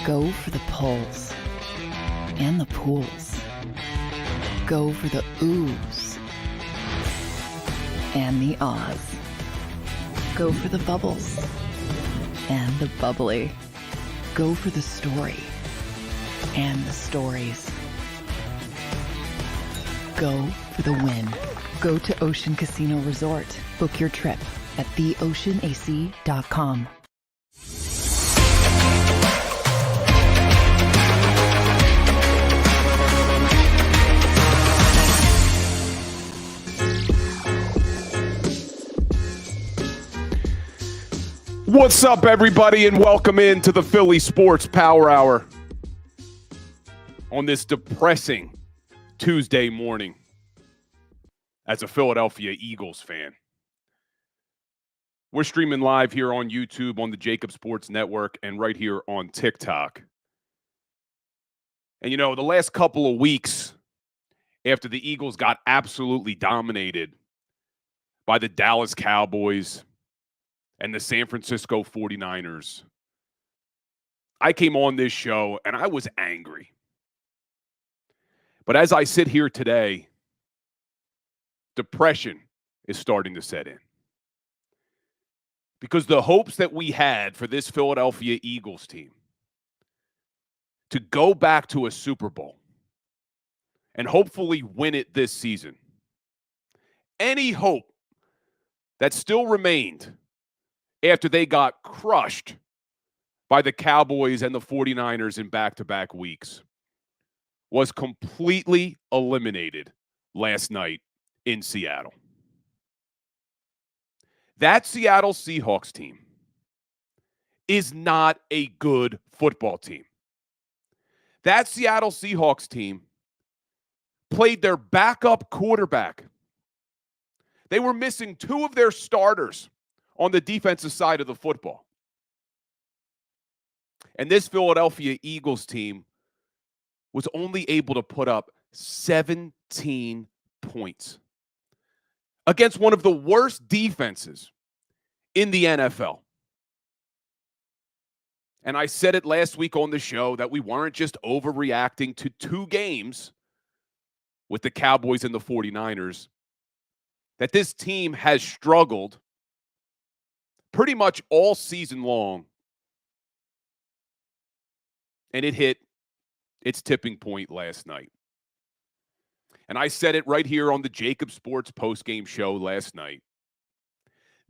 Go for the pulls and the pools. Go for the oohs and the ahs. Go for the bubbles and the bubbly. Go for the story and the stories. Go for the win. Go to Ocean Casino Resort. Book your trip at theoceanac.com. What's up, everybody, and welcome into the Philly Sports Power Hour on this depressing Tuesday morning as a Philadelphia Eagles fan. We're streaming live here on YouTube, on the JAKIB Sports Network, and right here on TikTok. And, you know, the last couple of weeks after the Eagles got absolutely dominated by the Dallas Cowboys and the San Francisco 49ers, I came on this show and I was angry. But as I sit here today, depression is starting to set in. Because the hopes that we had for this Philadelphia Eagles team to go back to a Super Bowl and hopefully win it this season, any hope that still remained after they got crushed by the Cowboys and the 49ers in back-to-back weeks, was completely eliminated last night in Seattle. That Seattle Seahawks team is not a good football team. That Seattle Seahawks team played their backup quarterback. They were missing two of their starters on the defensive side of the football. And this Philadelphia Eagles team was only able to put up 17 points against one of the worst defenses in the NFL. And I said it last week on the show that we weren't just overreacting to two games with the Cowboys and the 49ers, that this team has struggled pretty much all season long, and it hit its tipping point last night. And I said it right here on the JAKIB Sports postgame show last night.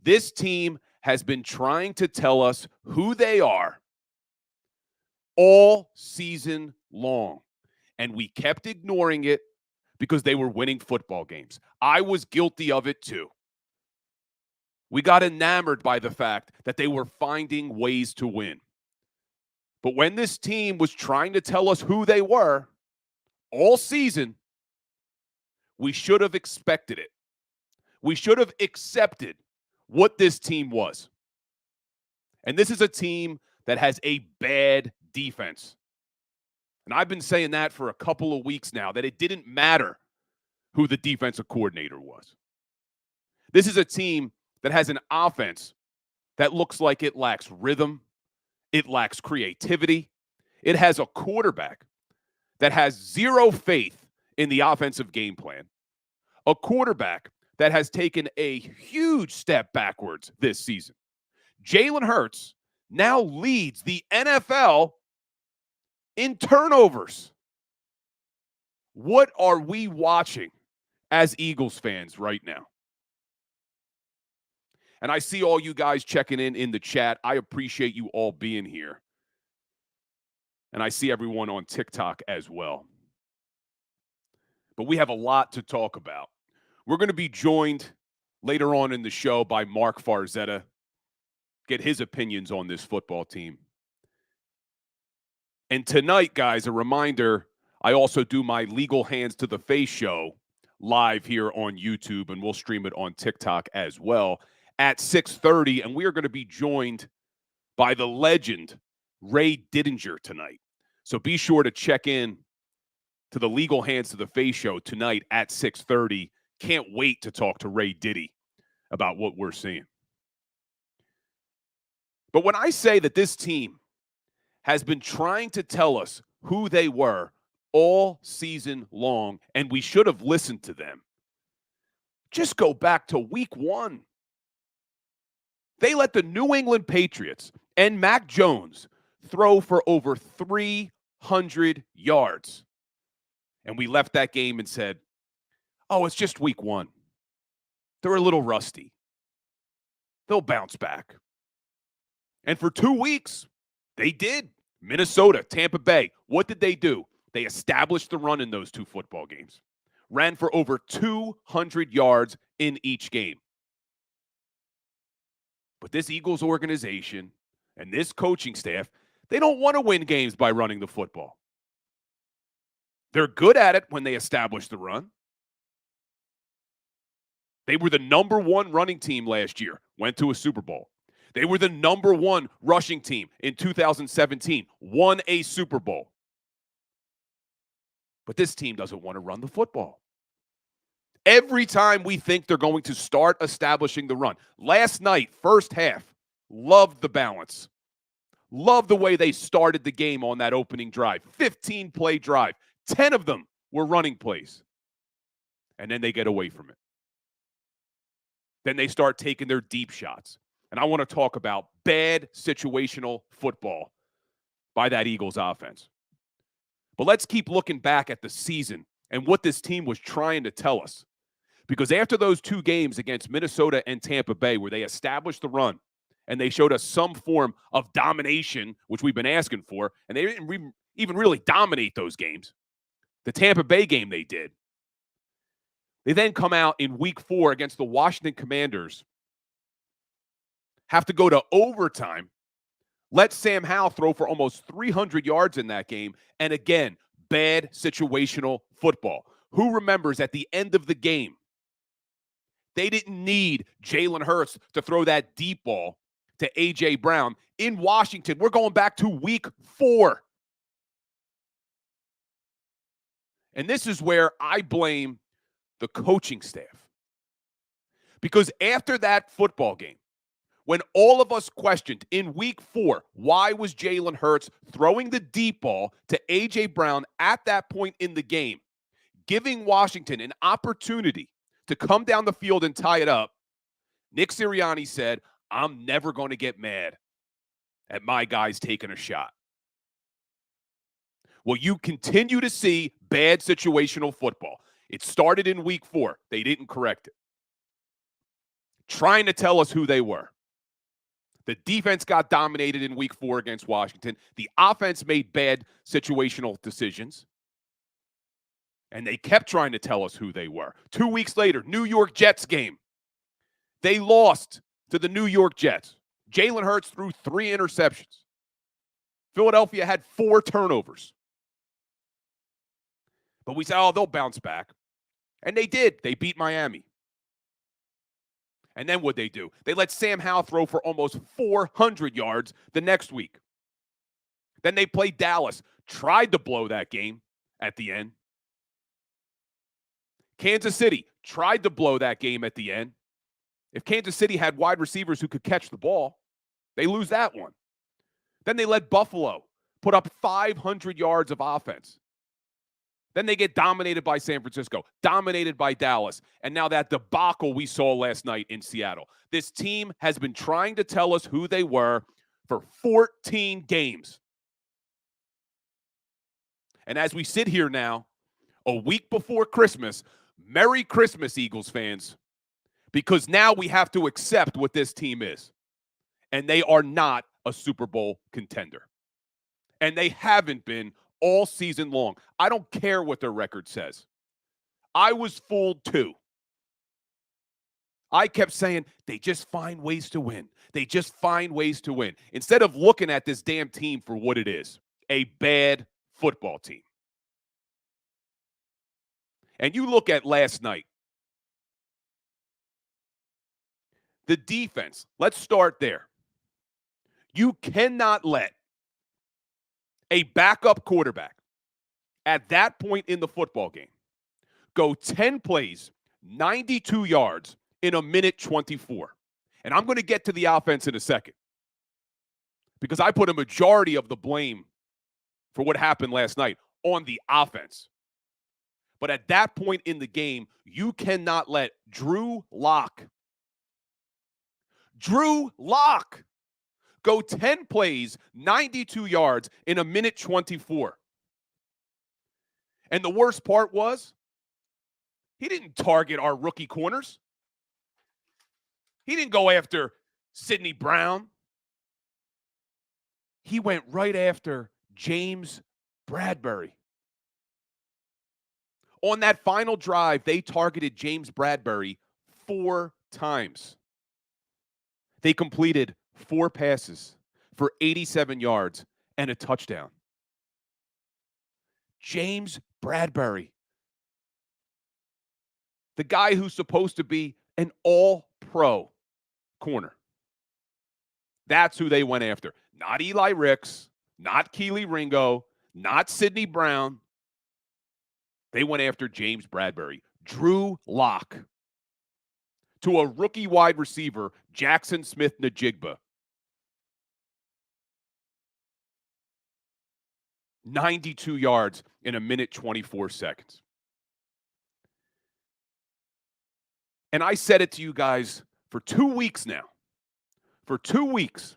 This team has been trying to tell us who they are all season long, and we kept ignoring it because they were winning football games. I was guilty of it too. We got enamored by the fact that they were finding ways to win. But when this team was trying to tell us who they were all season, we should have expected it. We should have accepted what this team was. And this is a team that has a bad defense. And I've been saying that for a couple of weeks now, that it didn't matter who the defensive coordinator was. This is a team that has an offense that looks like it lacks rhythm, it lacks creativity. It has a quarterback that has zero faith in the offensive game plan, a quarterback that has taken a huge step backwards this season. Jalen Hurts now leads the NFL in turnovers. What are we watching as Eagles fans right now? And I see all you guys checking in the chat. I appreciate you all being here. And I see everyone on TikTok as well. But we have a lot to talk about. We're going to be joined later on in the show by Mark Farzetta, get his opinions on this football team. And tonight, guys, a reminder, I also do my Legal Hands to the Face show live here on YouTube, and we'll stream it on TikTok as well at 6:30, and we are going to be joined by the legend Ray Didinger tonight. So be sure to check in to the Legal Hands to the Face show tonight at 6:30. Can't wait to talk to Ray Diddy about what we're seeing. But when I say that this team has been trying to tell us who they were all season long, and we should have listened to them. Just go back to week 1. They let the New England Patriots and Mac Jones throw for over 300 yards. And we left that game and said, oh, it's just week 1. They're a little rusty. They'll bounce back. And for 2 weeks, they did. Minnesota, Tampa Bay, what did they do? They established the run in those 2 football games. Ran for over 200 yards in each game. But this Eagles organization and this coaching staff, they don't want to win games by running the football. They're good at it when they establish the run. They were the number 1 running team last year, went to a Super Bowl. They were the number 1 rushing team in 2017, won a Super Bowl. But this team doesn't want to run the football. Every time we think they're going to start establishing the run. Last night, first half, loved the balance. Loved the way they started the game on that opening drive. 15-play drive. 10 of them were running plays. And then they get away from it. Then they start taking their deep shots. And I want to talk about bad situational football by that Eagles offense. But let's keep looking back at the season and what this team was trying to tell us. Because after those 2 games against Minnesota and Tampa Bay, where they established the run and they showed us some form of domination, which we've been asking for, and they didn't even really dominate those games. The Tampa Bay game they did. They then come out in week 4 against the Washington Commanders, have to go to overtime, let Sam Howell throw for almost 300 yards in that game, and again, bad situational football. Who remembers at the end of the game, they didn't need Jalen Hurts to throw that deep ball to A.J. Brown in Washington. We're going back to week 4. And this is where I blame the coaching staff. Because after that football game, when all of us questioned in week 4, why was Jalen Hurts throwing the deep ball to A.J. Brown at that point in the game, giving Washington an opportunity to come down the field and tie it up, Nick Sirianni said, I'm never going to get mad at my guys taking a shot. Well, you continue to see bad situational football. It started in week 4. They didn't correct it. Trying to tell us who they were. The defense got dominated in week 4 against Washington. The offense made bad situational decisions. And they kept trying to tell us who they were. 2 weeks later, New York Jets game. They lost to the New York Jets. Jalen Hurts threw 3 interceptions. Philadelphia had 4 turnovers. But we said, oh, they'll bounce back. And they did. They beat Miami. And then what'd they do? They let Sam Howell throw for almost 400 yards the next week. Then they played Dallas. Tried to blow that game at the end. Kansas City tried to blow that game at the end. If Kansas City had wide receivers who could catch the ball, they lose that one. Then they let Buffalo put up 500 yards of offense. Then they get dominated by San Francisco, dominated by Dallas, and now that debacle we saw last night in Seattle. This team has been trying to tell us who they were for 14 games. And as we sit here now, a week before Christmas, Merry Christmas, Eagles fans, because now we have to accept what this team is. And they are not a Super Bowl contender. And they haven't been all season long. I don't care what their record says. I was fooled too. I kept saying, they just find ways to win. They just find ways to win. Instead of looking at this damn team for what it is, a bad football team. And you look at last night. The defense, let's start there. You cannot let a backup quarterback at that point in the football game go 10 plays, 92 yards in a minute 24. And I'm going to get to the offense in a second because I put a majority of the blame for what happened last night on the offense. But at that point in the game, you cannot let Drew Lock go 10 plays, 92 yards in a minute 24. And the worst part was, he didn't target our rookie corners. He didn't go after Sidney Brown. He went right after James Bradberry. On that final drive, they targeted James Bradberry 4 times. They completed 4 passes for 87 yards and a touchdown. James Bradberry, the guy who's supposed to be an all-pro corner. That's who they went after. Not Eli Ricks, not Keely Ringo, not Sidney Brown. They went after James Bradberry. Drew Lock to a rookie wide receiver, Jackson Smith-Njigba. 92 yards in a minute 24 seconds. And I said it to you guys for 2 weeks now. For 2 weeks.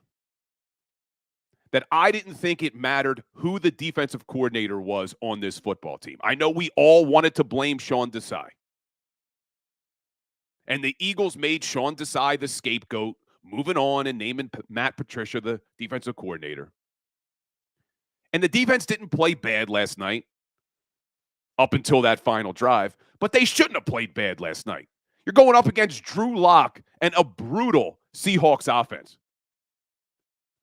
That I didn't think it mattered who the defensive coordinator was on this football team. I know we all wanted to blame Sean Desai. And the Eagles made Sean Desai the scapegoat, moving on and naming Matt Patricia the defensive coordinator. And the defense didn't play bad last night up until that final drive, but they shouldn't have played bad last night. You're going up against Drew Lock and a brutal Seahawks offense.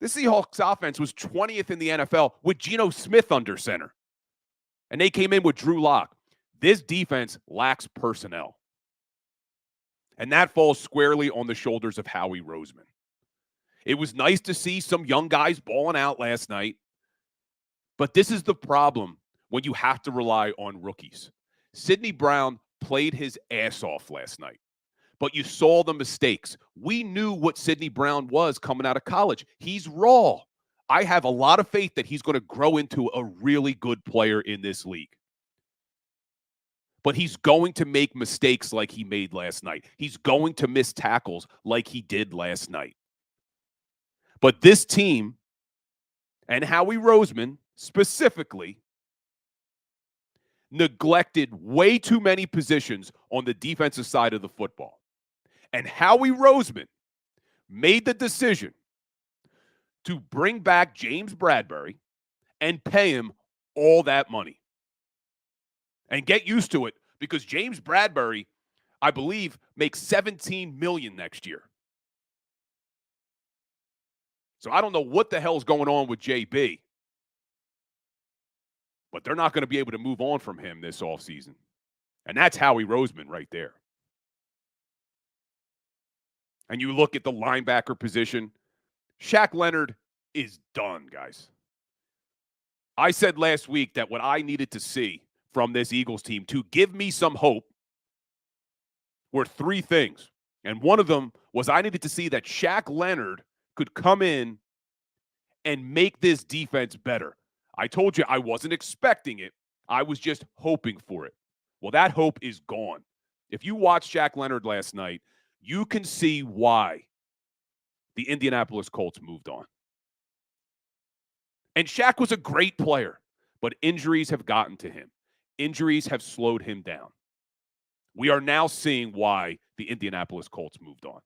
The Seahawks offense was 20th in the NFL with Geno Smith under center. And they came in with Drew Lock. This defense lacks personnel. And that falls squarely on the shoulders of Howie Roseman. It was nice to see some young guys balling out last night. But this is the problem when you have to rely on rookies. Sidney Brown played his ass off last night. But you saw the mistakes. We knew what Sidney Brown was coming out of college. He's raw. I have a lot of faith that he's going to grow into a really good player in this league. But he's going to make mistakes like he made last night. He's going to miss tackles like he did last night. But this team and Howie Roseman specifically neglected way too many positions on the defensive side of the football. And Howie Roseman made the decision to bring back James Bradberry and pay him all that money. And get used to it, because James Bradberry, I believe, makes $17 million next year. So I don't know what the hell's going on with JB. But they're not going to be able to move on from him this offseason. And that's Howie Roseman right there. And you look at the linebacker position, Shaq Leonard is done, guys. I said last week that what I needed to see from this Eagles team to give me some hope were 3 things. And one of them was I needed to see that Shaq Leonard could come in and make this defense better. I told you I wasn't expecting it. I was just hoping for it. Well, that hope is gone. If you watched Shaq Leonard last night, you can see why the Indianapolis Colts moved on. And Shaq was a great player, but injuries have gotten to him. Injuries have slowed him down. We are now seeing why the Indianapolis Colts moved on.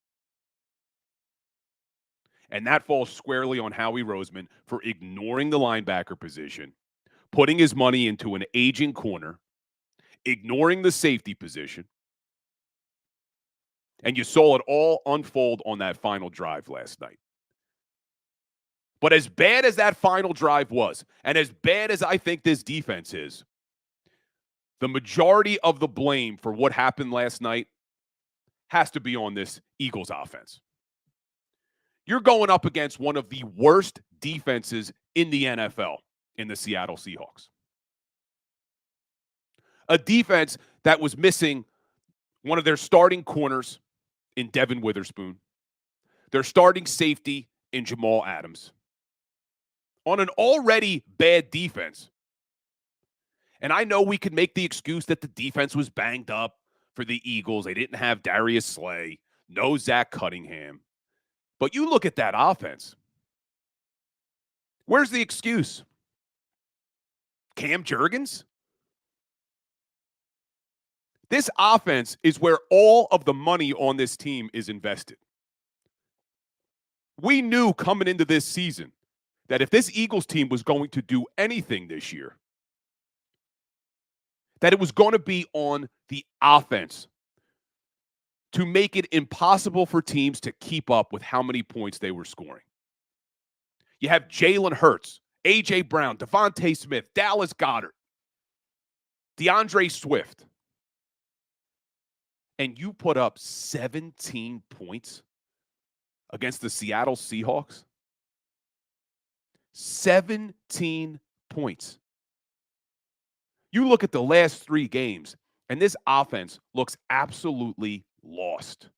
And that falls squarely on Howie Roseman for ignoring the linebacker position, putting his money into an aging corner, ignoring the safety position. And you saw it all unfold on that final drive last night. But as bad as that final drive was, and as bad as I think this defense is, the majority of the blame for what happened last night has to be on this Eagles offense. You're going up against one of the worst defenses in the NFL in the Seattle Seahawks. A defense that was missing one of their starting corners in Devin Witherspoon, their starting safety in Jamal Adams, on an already bad defense. And I know we could make the excuse that the defense was banged up for the Eagles. They didn't have Darius Slay, no Zach Cunningham. But you look at that offense. Where's the excuse? Cam Jurgens? This offense is where all of the money on this team is invested. We knew coming into this season that if this Eagles team was going to do anything this year, that it was going to be on the offense to make it impossible for teams to keep up with how many points they were scoring. You have Jalen Hurts, A.J. Brown, Devontae Smith, Dallas Goedert, DeAndre Swift. And you put up 17 points against the Seattle Seahawks. 17 points. You look at the last 3 games, and this offense looks absolutely lost.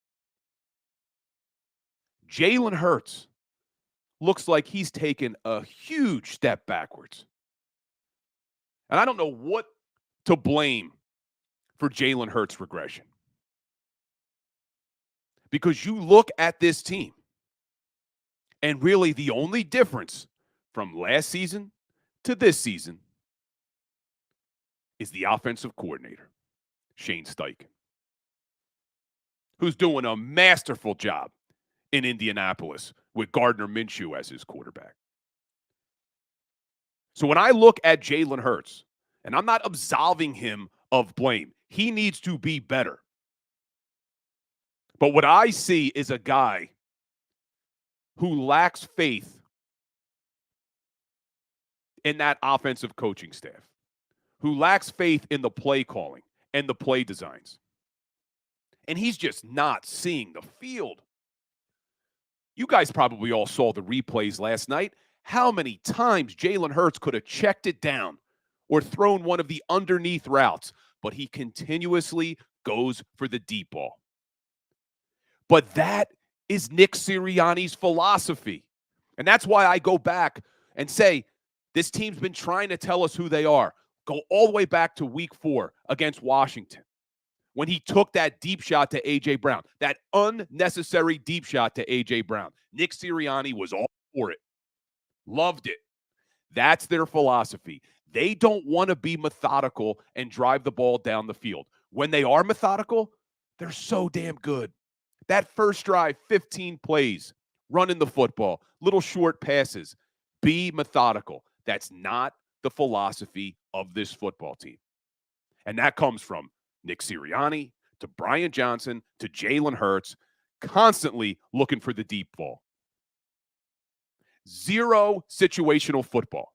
Jalen Hurts looks like he's taken a huge step backwards. And I don't know what to blame for Jalen Hurts' regression. Because you look at this team, and really the only difference from last season to this season is the offensive coordinator, Shane Steichen, who's doing a masterful job in Indianapolis with Gardner Minshew as his quarterback. So when I look at Jalen Hurts, and I'm not absolving him of blame, he needs to be better. But what I see is a guy who lacks faith in that offensive coaching staff, who lacks faith in the play calling and the play designs. And he's just not seeing the field. You guys probably all saw the replays last night. How many times Jalen Hurts could have checked it down or thrown one of the underneath routes, but he continuously goes for the deep ball. But that is Nick Sirianni's philosophy. And that's why I go back and say, this team's been trying to tell us who they are. Go all the way back to week 4 against Washington, when he took that deep shot to A.J. Brown, that unnecessary deep shot to A.J. Brown. Nick Sirianni was all for it. Loved it. That's their philosophy. They don't want to be methodical and drive the ball down the field. When they are methodical, they're so damn good. That first drive, 15 plays, running the football, little short passes. Be methodical. That's not the philosophy of this football team. And that comes from Nick Sirianni to Brian Johnson to Jalen Hurts, constantly looking for the deep ball. Zero situational football.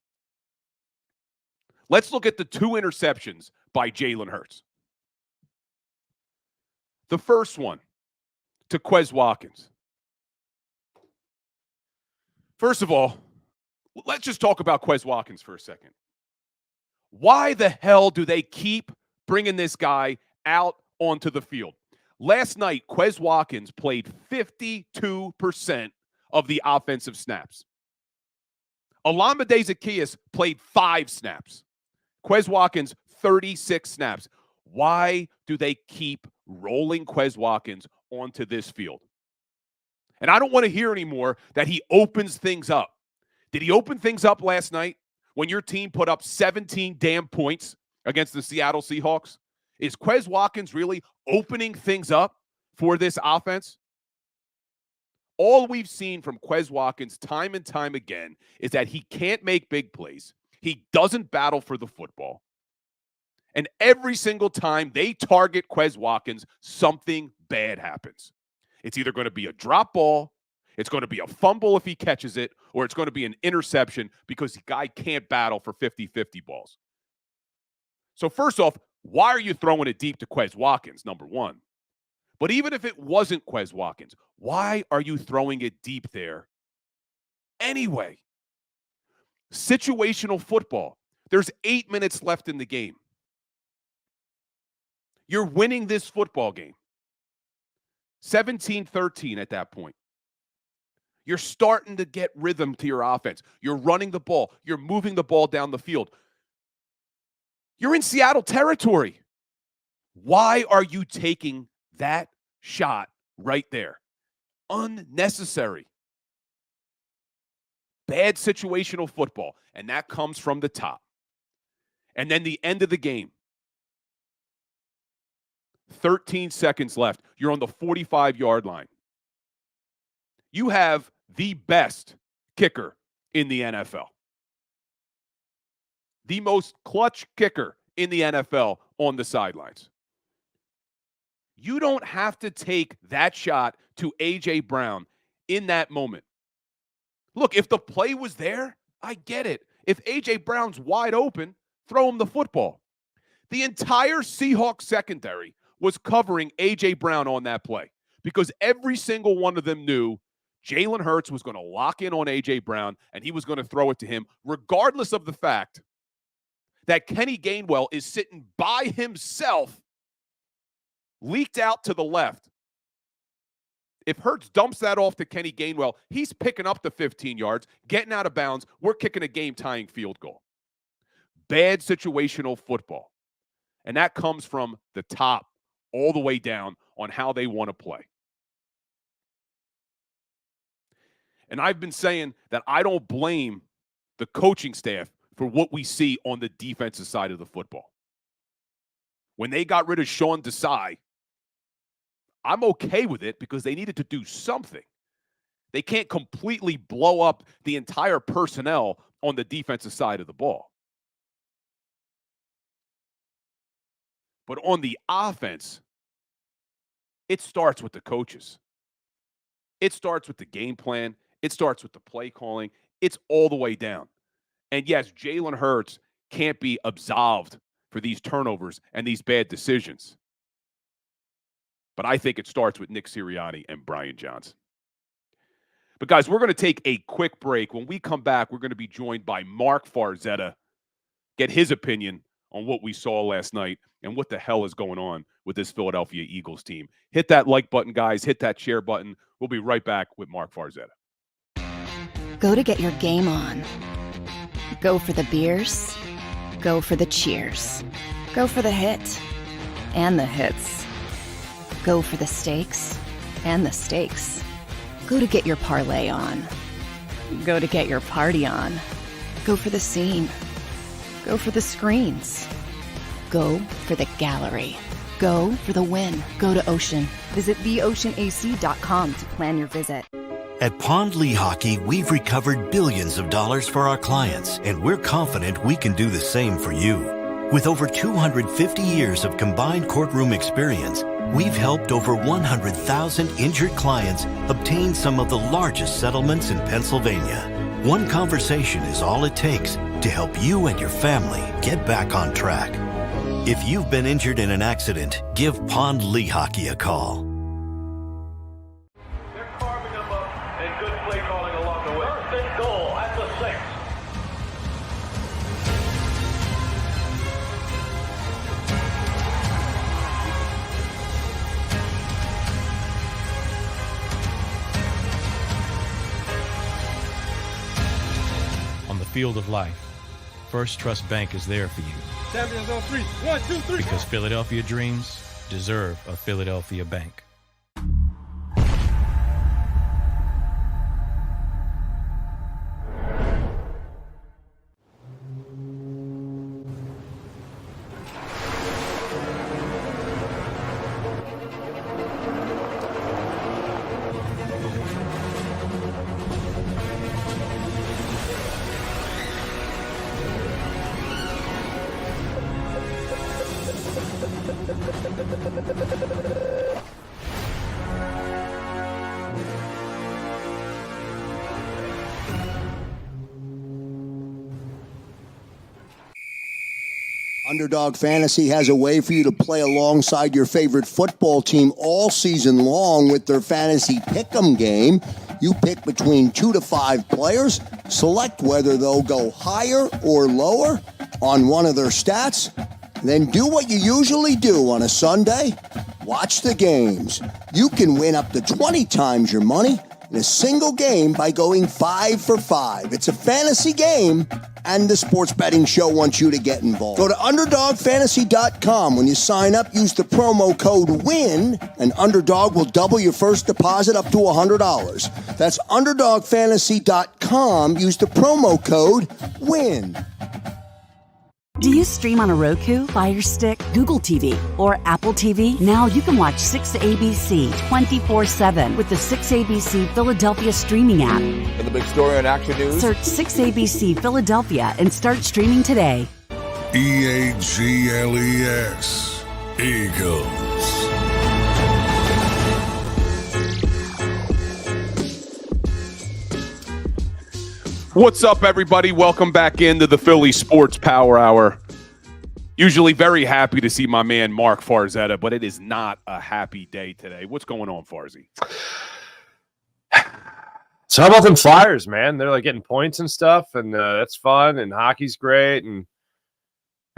Let's look at the 2 interceptions by Jalen Hurts. The first one to Quez Watkins. First of all, let's just talk about Quez Watkins for a second. Why the hell do they keep bringing this guy out onto the field? Last night, Quez Watkins played 52% of the offensive snaps. Olamide Zaccheaus played 5 snaps. Quez Watkins, 36 snaps. Why do they keep rolling Quez Watkins onto this field? And I don't want to hear anymore that he opens things up. Did he open things up last night when your team put up 17 damn points against the Seattle Seahawks? Is Quez Watkins really opening things up for this offense? All we've seen from Quez Watkins time and time again is that he can't make big plays. He doesn't battle for the football. And every single time they target Quez Watkins, something bad happens. It's either going to be a drop ball, it's going to be a fumble if he catches it, or it's going to be an interception because the guy can't battle for 50-50 balls. So first off, why are you throwing it deep to Quez Watkins, number one? But even if it wasn't Quez Watkins, why are you throwing it deep there anyway? Situational football. There's 8 minutes left in the game. You're winning this football game. 17-13 at that point. You're starting to get rhythm to your offense. You're running the ball. You're moving the ball down the field. You're in Seattle territory. Why are you taking that shot right there? Unnecessary. Bad situational football, and that comes from the top. And then the end of the game. 13 seconds left. You're on the 45-yard line. You have the best kicker in the NFL. The most clutch kicker in the NFL on the sidelines. You don't have to take that shot to A.J. Brown in that moment. Look, if the play was there, I get it. If A.J. Brown's wide open, throw him the football. The entire Seahawks secondary was covering A.J. Brown on that play because every single one of them knew Jalen Hurts was going to lock in on A.J. Brown and he was going to throw it to him, regardless of the fact that Kenny Gainwell is sitting by himself, leaked out to the left. If Hurts dumps that off to Kenny Gainwell, he's picking up the 15 yards, getting out of bounds. We're kicking a game-tying field goal. Bad situational football. And that comes from the top all the way down on how they want to play. And I've been saying that I don't blame the coaching staff for what we see on the defensive side of the football. When they got rid of Sean Desai, I'm okay with it because they needed to do something. They can't completely blow up the entire personnel on the defensive side of the ball. But on the offense, it starts with the coaches. It starts with the game plan. It starts with the play calling. It's all the way down. And yes, Jalen Hurts can't be absolved for these turnovers and these bad decisions. But I think it starts with Nick Sirianni and Brian Johnson. But guys, we're going to take a quick break. When we come back, we're going to be joined by Mark Farzetta, get his opinion on what we saw last night and what the hell is going on with this Philadelphia Eagles team. Hit that like button, guys. Hit that share button. We'll be right back with Mark Farzetta. Go to get your game on. Go for the beers. Go for the cheers. Go for the hit and the hits. Go for the stakes and the stakes. Go to get your parlay on. Go to get your party on. Go for the scene. Go for the screens. Go for the gallery. Go for the win. Go to Ocean. Visit theoceanac.com to plan your visit. At Pond Lehocky, we've recovered billions of dollars for our clients, and we're confident we can do the same for you. With over 250 years of combined courtroom experience, we've helped over 100,000 injured clients obtain some of the largest settlements in Pennsylvania. One conversation is all it takes to help you and your family get back on track. If you've been injured in an accident, give Pond Lehocky a call. They're carving them up and good play calling along the way. First and goal at the 6. On the field of life, First Trust Bank is there for you. Champions on 3. 1, 2, 3. Because Philadelphia dreams deserve a Philadelphia bank. Underdog Fantasy has a way for you to play alongside your favorite football team all season long with their fantasy pick'em game. You pick between 2 to 5 players, select whether they'll go higher or lower on one of their stats, then do what you usually do on a Sunday, watch the games. You can win up to 20 times your money in a single game by going 5 for 5. It's a fantasy game, and the Sports Betting Show wants you to get involved. Go to UnderdogFantasy.com. When you sign up, use the promo code WIN, and Underdog will double your first deposit up to $100. That's UnderdogFantasy.com. Use the promo code WIN. Do you stream on a Roku, Fire Stick, Google TV, or Apple TV? Now you can watch 6ABC 24/7 with the 6ABC Philadelphia streaming app. And the big story on Action News? Search 6ABC Philadelphia and start streaming today. EAGLES, Eagles. What's up, everybody? Welcome back into the Philly Sports Power Hour. Usually very happy to see my man Mark Farzetta, but it is not a happy day today. What's going on, Farzy? So how about them Flyers, man? They're like getting points and stuff, and that's fun, and hockey's great. And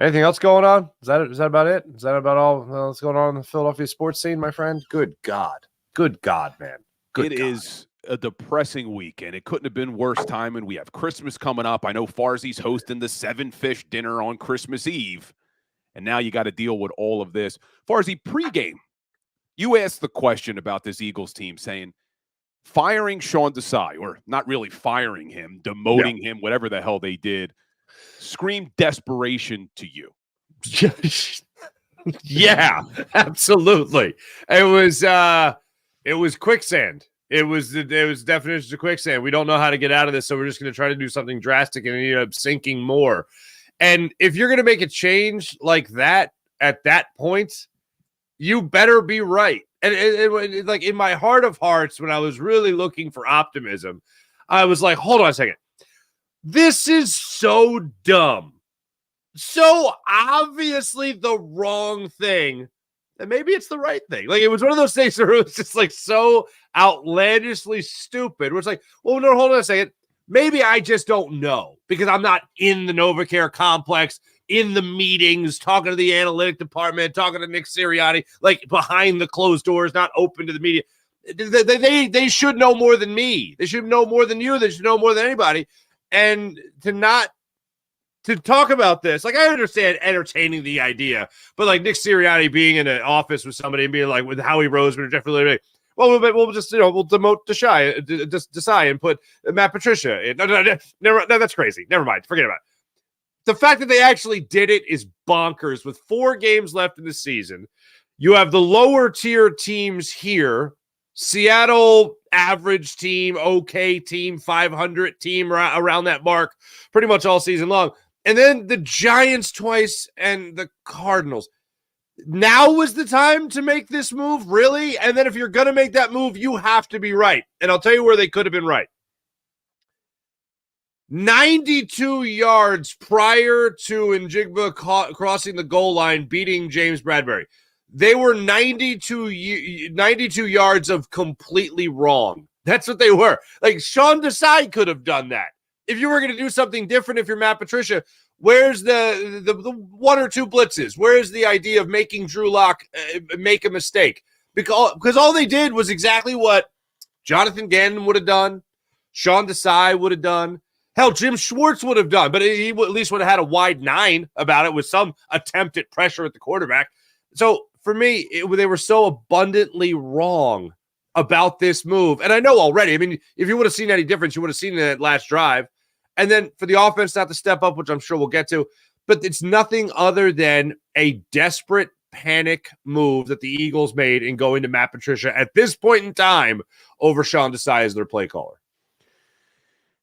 anything else going on? Is that about it? Is that about all that's going on in the Philadelphia sports scene, my friend? Good God, man. It is a depressing week, and it couldn't have been worse timing. We have Christmas coming up. I know Farzi's hosting the 7-fish dinner on Christmas Eve, and now you got to deal with all of this. Farzi, pregame, you asked the question about this Eagles team, saying firing Sean Desai, or not really firing him, demoting him, whatever the hell they did, screamed desperation to you. Yeah, absolutely. It was quicksand. It was definitions of quicksand. We don't know how to get out of this, so we're just going to try to do something drastic and end up sinking more. And if you're going to make a change like that at that point, you better be right. And it, like in my heart of hearts, when I was really looking for optimism, I was like, hold on a second. This is so dumb. So obviously the wrong thing. And maybe it's the right thing. Like, it was one of those things where it was just like so outlandishly stupid. Where it's like, well, no, hold on a second. Maybe I just don't know because I'm not in the NovaCare complex, in the meetings, talking to the analytic department, talking to Nick Sirianni, like behind the closed doors, not open to the media. They should know more than me. They should know more than you. They should know more than anybody. And to talk about this, like, I understand entertaining the idea, but like Nick Sirianni being in an office with somebody and being like with Howie Roseman or Jeffrey Lee, well, we'll just, we'll demote Desai and put Matt Patricia in. No, that's crazy. Never mind. Forget about it. The fact that they actually did it is bonkers. With 4 games left in the season, you have the lower tier teams here. Seattle, average team, okay team, 500 team around that mark pretty much all season long. And then the Giants twice and the Cardinals. Now was the time to make this move, really? And then if you're going to make that move, you have to be right. And I'll tell you where they could have been right. 92 yards prior to Njigba crossing the goal line, beating James Bradbury. They were 92 yards of completely wrong. That's what they were. Like, Sean Desai could have done that. If you were going to do something different, if you're Matt Patricia, where's the 1 or 2 blitzes? Where's the idea of making Drew Lock make a mistake? Because all they did was exactly what Jonathan Gannon would have done, Sean Desai would have done, hell, Jim Schwartz would have done, but he at least would have had a wide 9 about it with some attempt at pressure at the quarterback. So for me, they were so abundantly wrong about this move. And I know already, I mean, if you would have seen any difference, you would have seen it in that last drive. And then for the offense not to step up, which I'm sure we'll get to, but it's nothing other than a desperate panic move that the Eagles made in going to Matt Patricia at this point in time over Sean Desai as their play caller.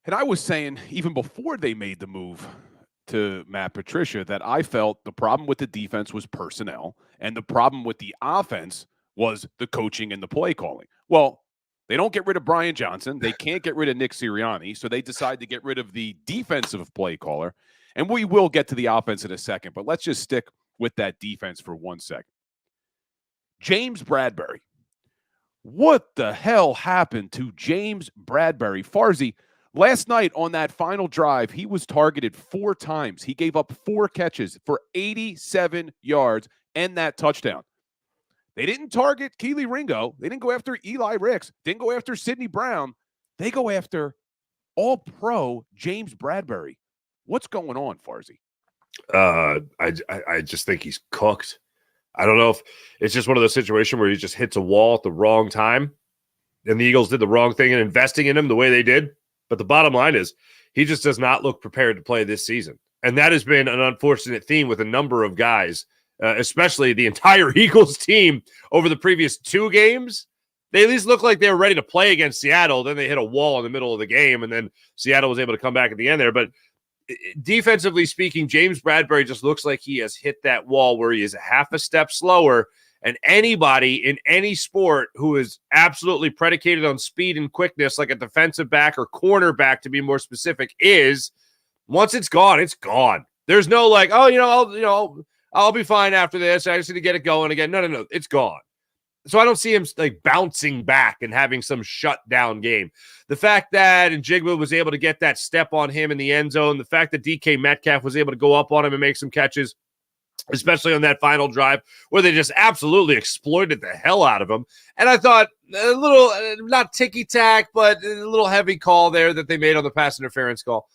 And I was saying, even before they made the move to Matt Patricia, that I felt the problem with the defense was personnel, and the problem with the offense was the coaching and the play calling. Well, they don't get rid of Brian Johnson. They can't get rid of Nick Sirianni, so they decide to get rid of the defensive play caller. And we will get to the offense in a second, but let's just stick with that defense for 1 second. James Bradbury. What the hell happened to James Bradbury? Farzy, last night on that final drive, he was targeted 4 times. He gave up 4 catches for 87 yards and that touchdown. They didn't target Keely Ringo. They didn't go after Eli Ricks. Didn't go after Sidney Brown. They go after all-pro James Bradbury. What's going on, Farzy? I just think he's cooked. I don't know if it's just one of those situations where he just hits a wall at the wrong time, and the Eagles did the wrong thing in investing in him the way they did. But the bottom line is he just does not look prepared to play this season. And that has been an unfortunate theme with a number of guys, especially the entire Eagles team over the previous 2 games. They at least looked like they were ready to play against Seattle. Then they hit a wall in the middle of the game, and then Seattle was able to come back at the end there. But defensively speaking, James Bradbury just looks like he has hit that wall where he is a half a step slower. And anybody in any sport who is absolutely predicated on speed and quickness, like a defensive back or cornerback to be more specific, is once it's gone, it's gone. There's no like, oh, I'll be fine after this. I just need to get it going again. No, it's gone. So I don't see him like bouncing back and having some shutdown game. The fact that Njigba was able to get that step on him in the end zone, the fact that DK Metcalf was able to go up on him and make some catches, especially on that final drive where they just absolutely exploited the hell out of him. And I thought a little, not ticky-tack, but a little heavy call there that they made on the pass interference call.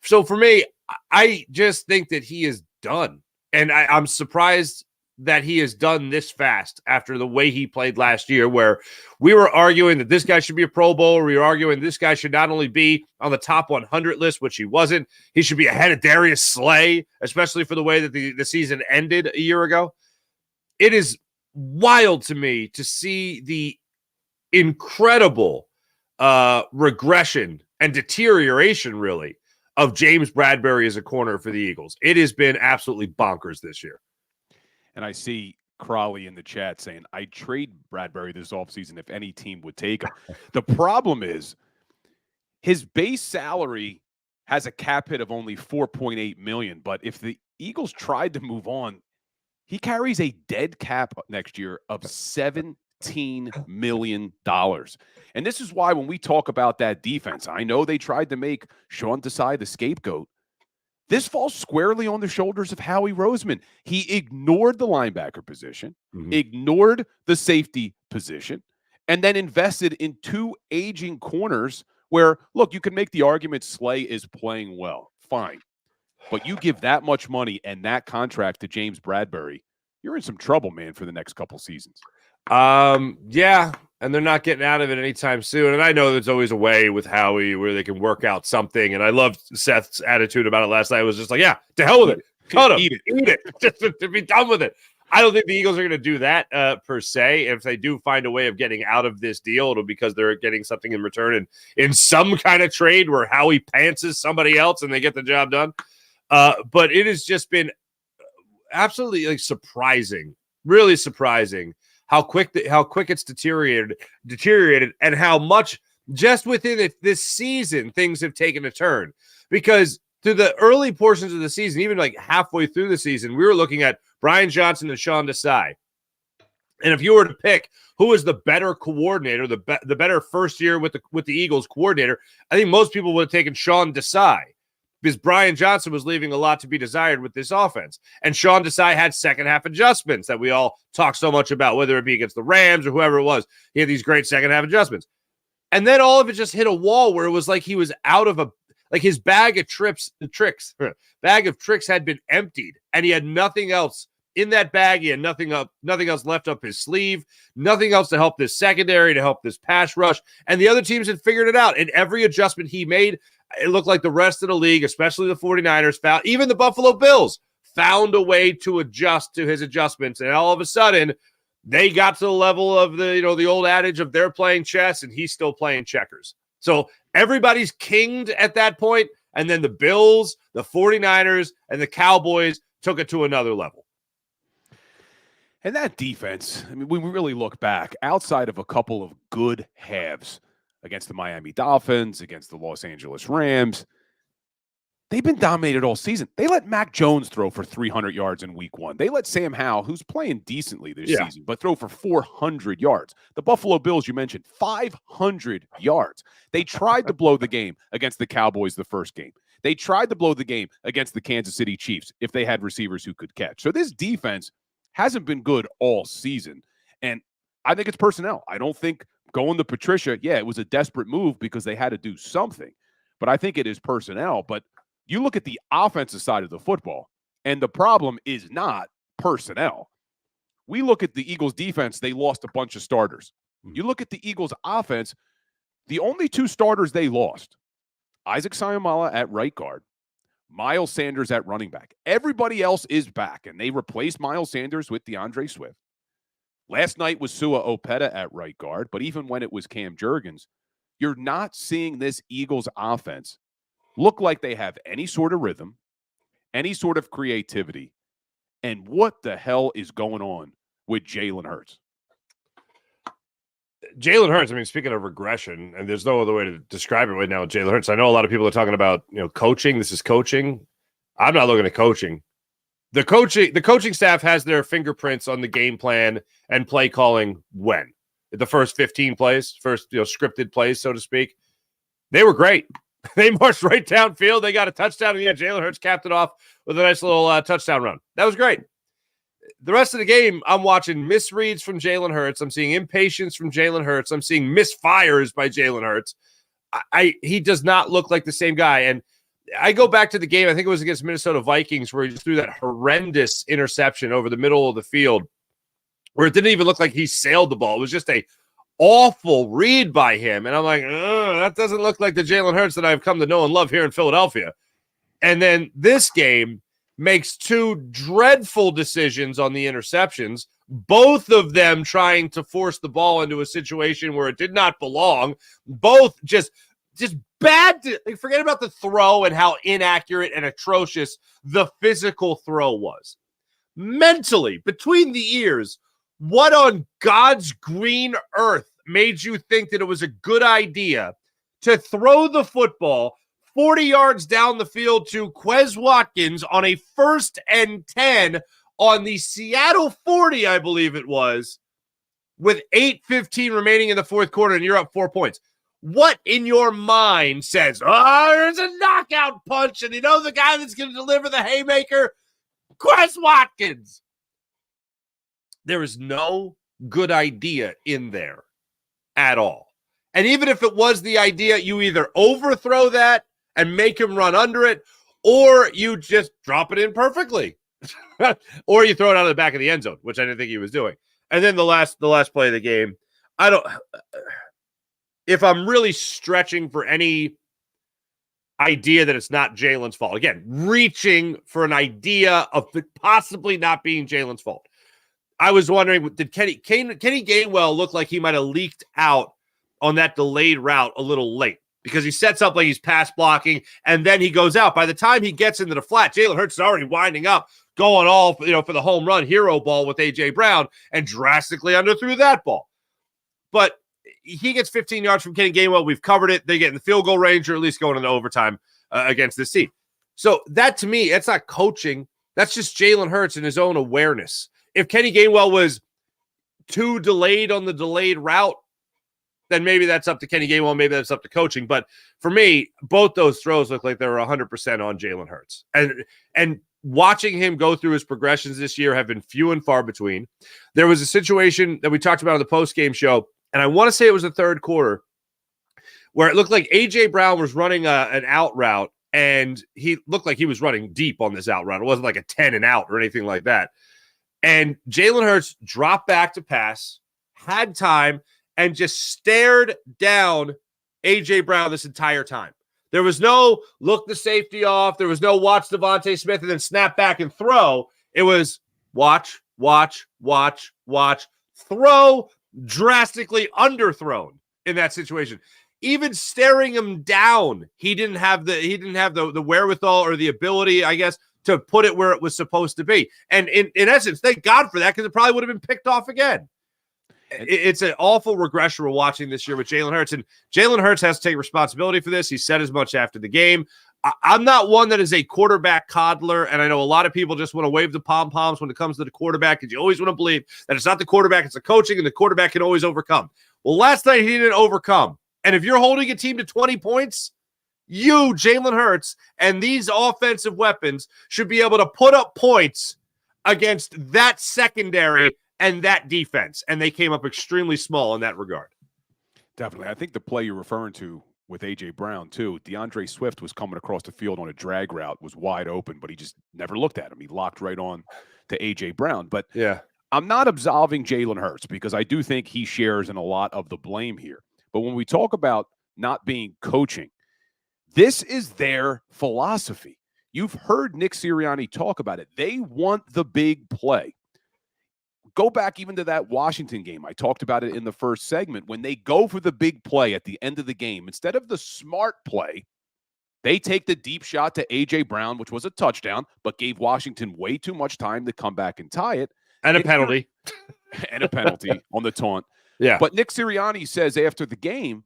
So for me, I just think that he is done. And I'm surprised that he is done this fast after the way he played last year, where we were arguing that this guy should be a Pro Bowler. We were arguing this guy should not only be on the top 100 list, which he wasn't, he should be ahead of Darius Slay, especially for the way that the season ended a year ago. It is wild to me to see the incredible regression and deterioration, really, of James Bradbury as a corner for the Eagles. It has been absolutely bonkers this year. And I see Crawley in the chat saying, I'd trade Bradbury this offseason if any team would take him. The problem is his base salary has a cap hit of only $4.8 million. But if the Eagles tried to move on, he carries a dead cap next year of $17 million. And this is why when we talk about that defense, I know they tried to make Sean Desai the scapegoat. This falls squarely on the shoulders of Howie Roseman. He ignored the linebacker position, ignored the safety position, and then invested in 2 aging corners where, look, you can make the argument Slay is playing well. Fine. But you give that much money and that contract to James Bradbury, you're in some trouble, man, for the next couple seasons. Yeah, and they're not getting out of it anytime soon. And I know there's always a way with Howie where they can work out something. And I loved Seth's attitude about it last night. It was just like, yeah, to hell with it. Cut him. Eat it. Just to be done with it. I don't think the Eagles are going to do that per se. If they do find a way of getting out of this deal, it'll be because they're getting something in return and in some kind of trade where Howie pantses somebody else and they get the job done. But it has just been absolutely surprising, really surprising how quick it's deteriorated and how much just within this season things have taken a turn. Because through the early portions of the season, even like halfway through the season, we were looking at Brian Johnson and Sean Desai. And if you were to pick who is the better coordinator, the better first year with the Eagles coordinator, I think most people would have taken Sean Desai, because Brian Johnson was leaving a lot to be desired with this offense. And Sean Desai had second half adjustments that we all talk so much about, whether it be against the Rams or whoever it was. He had these great second half adjustments. And then all of it just hit a wall where it was like he was out of his bag of tricks had been emptied, and he had nothing else in that bag. He had nothing else left up his sleeve, nothing else to help this secondary, to help this pass rush. And the other teams had figured it out. And every adjustment he made, it looked like the rest of the league, especially the 49ers, found, even the Buffalo Bills, found a way to adjust to his adjustments. And all of a sudden, they got to the level of the old adage of they're playing chess and he's still playing checkers. So everybody's kinged at that point. And then the Bills, the 49ers, and the Cowboys took it to another level. And that defense, I mean, when we really look back, outside of a couple of good halves against the Miami Dolphins, against the Los Angeles Rams, they've been dominated all season. They let Mac Jones throw for 300 yards in week 1. They let Sam Howell, who's playing decently this season, but throw for 400 yards. The Buffalo Bills, you mentioned, 500 yards. They tried to blow the game against the Cowboys the first game. They tried to blow the game against the Kansas City Chiefs if they had receivers who could catch. So this defense hasn't been good all season. And I think it's personnel. I don't think going to Patricia, yeah, it was a desperate move because they had to do something. But I think it is personnel. But you look at the offensive side of the football, and the problem is not personnel. We look at the Eagles' defense, they lost a bunch of starters. You look at the Eagles' offense, the only 2 starters they lost, Isaac Sayamala at right guard, Miles Sanders at running back. Everybody else is back, and they replaced Miles Sanders with DeAndre Swift. Last night was Sua Opeta at right guard, but even when it was Cam Jurgens, you're not seeing this Eagles offense look like they have any sort of rhythm, any sort of creativity. And what the hell is going on with Jalen Hurts? Jalen Hurts, I mean, speaking of regression, and there's no other way to describe it right now with Jalen Hurts. I know a lot of people are talking about, coaching. This is coaching. I'm not looking at coaching. The coaching staff has their fingerprints on the game plan and play calling when? The first 15 plays, scripted plays, so to speak. They were great. They marched right downfield. They got a touchdown, and Jalen Hurts capped it off with a nice little touchdown run. That was great. The rest of the game, I'm watching misreads from Jalen Hurts. I'm seeing impatience from Jalen Hurts. I'm seeing misfires by Jalen Hurts. He does not look like the same guy. And I go back to the game, I think it was against Minnesota Vikings, where he just threw that horrendous interception over the middle of the field, where it didn't even look like he sailed the ball. It was just a awful read by him. And I'm like, that doesn't look like the Jalen Hurts that I've come to know and love here in Philadelphia. And then this game makes 2 dreadful decisions on the interceptions, both of them trying to force the ball into a situation where it did not belong. Both just bad. Forget about the throw and how inaccurate and atrocious the physical throw was. Mentally, between the ears, what on God's green earth made you think that it was a good idea to throw the football 40 yards down the field to Quez Watkins on a 1st and 10 on the Seattle 40, I believe it was, with 8:15 remaining in the fourth quarter, and you're up 4 points? What in your mind says, there's a knockout punch, and the guy that's going to deliver the haymaker? Quez Watkins. There is no good idea in there at all. And even if it was the idea, you either overthrow that and make him run under it, or you just drop it in perfectly. Or you throw it out of the back of the end zone, which I didn't think he was doing. And then the last play of the game, if I'm really stretching for any idea that it's not Jalen's fault, again, reaching for an idea of possibly not being Jalen's fault. I was wondering, did Kenny Gainwell look like he might have leaked out on that delayed route a little late? Because he sets up like he's pass blocking, and then he goes out. By the time he gets into the flat, Jalen Hurts is already winding up, going all for the home run hero ball with A.J. Brown, and drastically underthrew that ball. But he gets 15 yards from Kenny Gainwell. We've covered it. They get in the field goal range, or at least going into overtime against this team. So that, to me, that's not coaching. That's just Jalen Hurts and his own awareness. If Kenny Gainwell was too delayed on the delayed route, then maybe that's up to Kenny Gainwell. Maybe that's up to coaching. But for me, both those throws look like they were 100% on Jalen Hurts. And watching him go through his progressions this year have been few and far between. There was a situation that we talked about on the postgame show, and I want to say it was the third quarter, where it looked like A.J. Brown was running an out route, and he looked like he was running deep on this out route. It wasn't like a 10 and out or anything like that. And Jalen Hurts dropped back to pass, had time, and just stared down A.J. Brown this entire time. There was no look the safety off. There was no watch Devontae Smith and then snap back and throw. It was watch, throw, drastically underthrown in that situation. Even staring him down, he didn't have the wherewithal or the ability, I guess, to put it where it was supposed to be. And in essence, thank God for that, because it probably would have been picked off again. It's an awful regression we're watching this year with Jalen Hurts, and Jalen Hurts has to take responsibility for this. He said as much after the game. I'm not one that is a quarterback coddler, and I know a lot of people just want to wave the pom-poms when it comes to the quarterback, because you always want to believe that it's not the quarterback, it's the coaching, and the quarterback can always overcome. Well, last night he didn't overcome, and if you're holding a team to 20 points, you, Jalen Hurts, and these offensive weapons should be able to put up points against that secondary and that defense, and they came up extremely small in that regard. Definitely. I think the play you're referring to with A.J. Brown, too, DeAndre Swift was coming across the field on a drag route, was wide open, but he just never looked at him. He locked right on to A.J. Brown. But yeah, I'm not absolving Jalen Hurts because I do think he shares in a lot of the blame here. But when we talk about not being coaching, this is their philosophy. You've heard Nick Sirianni talk about it. They want the big play. Go back even to that Washington game. I talked about it in the first segment. When they go for the big play at the end of the game, instead of the smart play, they take the deep shot to A.J. Brown, which was a touchdown, but gave Washington way too much time to come back and tie it. And a penalty. And a penalty on the taunt. Yeah. But Nick Sirianni says after the game,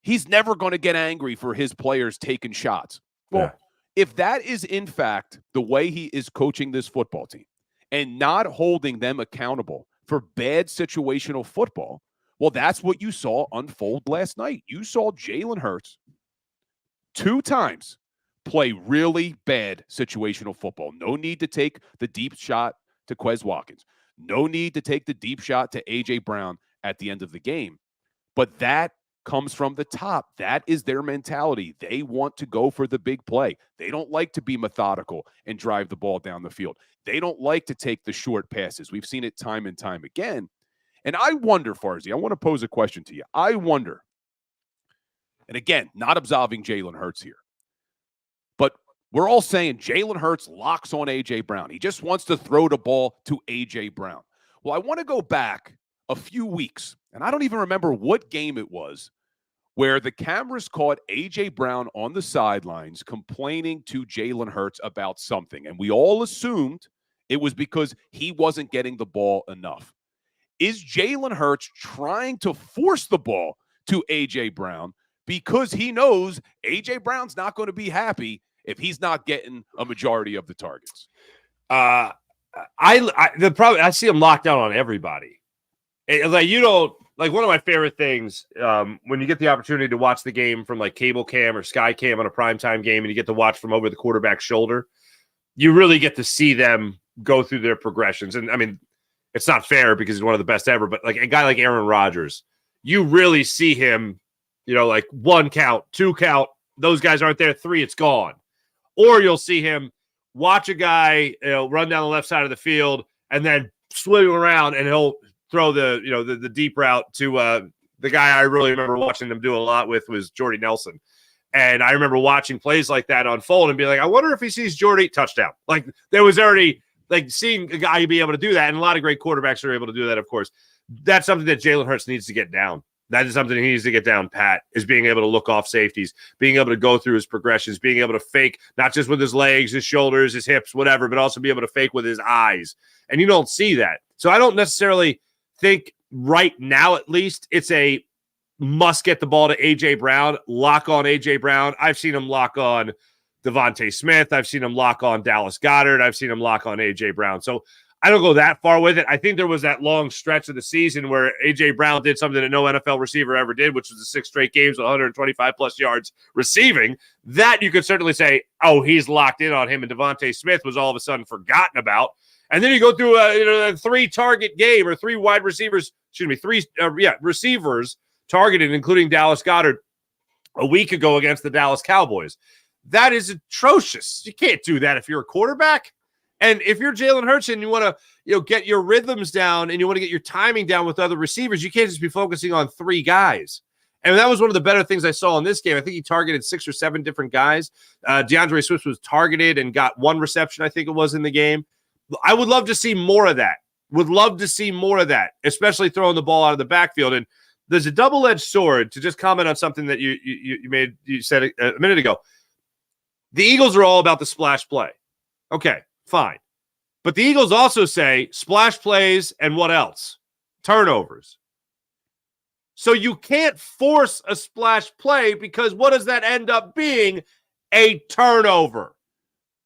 he's never going to get angry for his players taking shots. Well, if that is, in fact, the way he is coaching this football team and not holding them accountable for bad situational football, well, that's what you saw unfold last night. You saw Jalen Hurts 2 times play really bad situational football. No need to take the deep shot to Quez Watkins. No need to take the deep shot to A.J. Brown at the end of the game. But that comes from the top. That is their mentality. They want to go for the big play. They don't like to be methodical and drive the ball down the field. They don't like to take the short passes. We've seen it time and time again. And I wonder, Farzi, I want to pose a question to you. I wonder, and again, not absolving Jalen Hurts here, but we're all saying Jalen Hurts locks on A.J. Brown. He just wants to throw the ball to A.J. Brown. Well, I want to go back a few weeks, and I don't even remember what game it was, where the cameras caught A.J. Brown on the sidelines complaining to Jalen Hurts about something. And we all assumed it was because he wasn't getting the ball enough. Is Jalen Hurts trying to force the ball to A.J. Brown because he knows A.J. Brown's not going to be happy if he's not getting a majority of the targets? I see him locked down on everybody. One of my favorite things when you get the opportunity to watch the game from like cable cam or sky cam on a primetime game and you get to watch from over the quarterback's shoulder, you really get to see them go through their progressions. And I mean, it's not fair because he's one of the best ever, but like a guy like Aaron Rodgers, you really see him, like 1 count, 2 count, those guys aren't there, 3, it's gone. Or you'll see him watch a guy, run down the left side of the field and then swing around and he'll throw the deep route to the guy I really remember watching them do a lot with was Jordy Nelson. And I remember watching plays like that unfold and be like, I wonder if he sees Jordy, touchdown. Like there was already like seeing a guy be able to do that. And a lot of great quarterbacks are able to do that, of course. That's something that Jalen Hurts needs to get down. That is something he needs to get down pat, is being able to look off safeties, being able to go through his progressions, being able to fake, not just with his legs, his shoulders, his hips, whatever, but also be able to fake with his eyes. And you don't see that. So I don't necessarily think right now, at least, it's a must get the ball to A.J. Brown, lock on A.J. Brown. I've seen him lock on Devontae Smith. I've seen him lock on Dallas Goedert. I've seen him lock on A.J. Brown. So I don't go that far with it. I think there was that long stretch of the season where A.J. Brown did something that no NFL receiver ever did, which was the 6 straight games with 125-plus yards receiving. That you could certainly say, oh, he's locked in on him, and Devontae Smith was all of a sudden forgotten about. And then you go through a 3-target game or 3 wide receivers, receivers targeted, including Dallas Goedert a week ago against the Dallas Cowboys. That is atrocious. You can't do that if you're a quarterback. And if you're Jalen Hurts and you want to, get your rhythms down and you want to get your timing down with other receivers, you can't just be focusing on 3 guys. And that was one of the better things I saw in this game. I think he targeted 6 or 7 different guys. DeAndre Swift was targeted and got 1 reception, I think it was, in the game. I would love to see more of that. Would love to see more of that, especially throwing the ball out of the backfield. And there's a double-edged sword, to just comment on something that you said a minute ago. The Eagles are all about the splash play. Okay, fine. But the Eagles also say splash plays and what else? Turnovers. So you can't force a splash play because what does that end up being? A turnover.